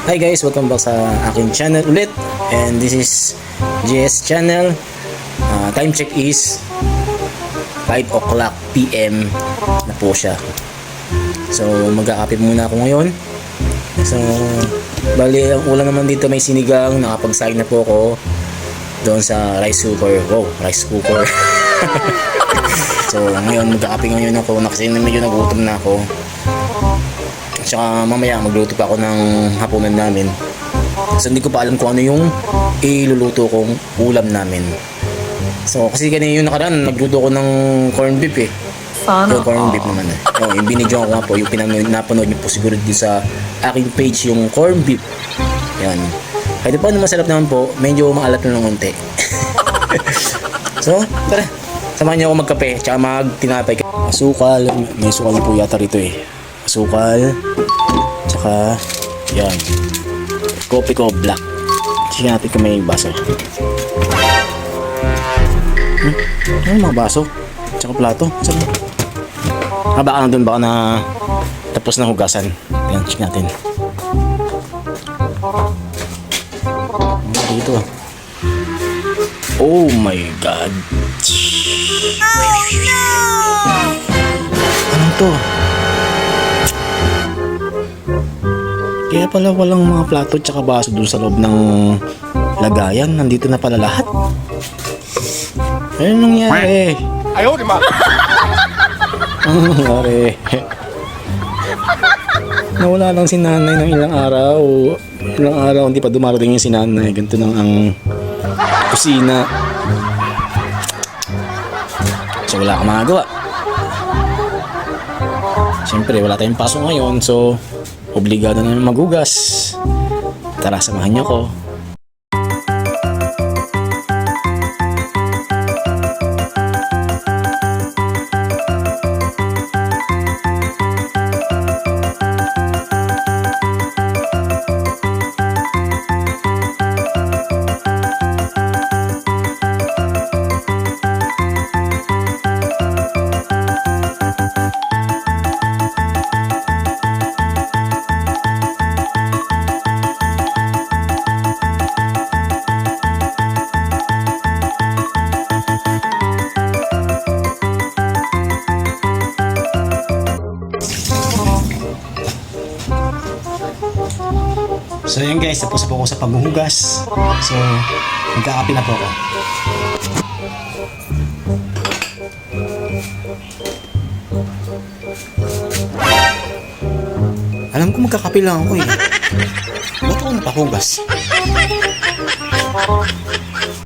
Hi guys, welcome back sa aking channel ulit. And this is GS channel. Time check is 5 o'clock PM na po siya. So mag-a-upload muna ako ngayon. So bali ang ulam naman dito may sinigang. Nakapag-sign na po ako doon sa rice cooker. Wow, rice cooker. So ngayon mag-a-upload ngayon ako kasi medyo nagutom na ako. Tsaka mamaya magluto pa ako ng hapunan namin. So hindi ko pa alam kung ano yung iluluto kong ulam namin. So kasi kanina yung nakaraan nagluto ko ng corned beef eh. Yung corned beef naman eh. Yung binidyo ko nga po, yung napanood niyo po siguro dito sa aking page yung corned beef. Yan. Kahit pa masarap naman po, medyo maalat na ng konti. So tara, samahan niyo ako magkape tsaka magtinapay. Asukal, may sukal na po yata rito eh. Asukal, tsaka yan, kopi ko black. Sige natin kung may baso. Ano mga baso? Tsaka plato. Saan? Baka nandun, baka na tapos na hugasan. Yan, check natin. Dito. Oh my god. Oh no! Ano to? Kaya pala walang mga plato tsaka baso dun sa loob ng lagayan. Nandito na pala lahat. Ano nangyari? Ayaw, di ba? Ano nangyari? Nawala lang si nanay ng ilang araw. Ilang araw hindi pa dumarating yung si nanay. Ganito nang ang kusina. So wala kang magagawa. Siyempre wala tayong pasok ngayon. So obligado na maghugas. Tara, samahan niyo ko. So yun guys, tapos po ako sa paghuhugas. So magkakape na po ako. Alam ko magkakape lang ako eh. Ba't ako napahugas?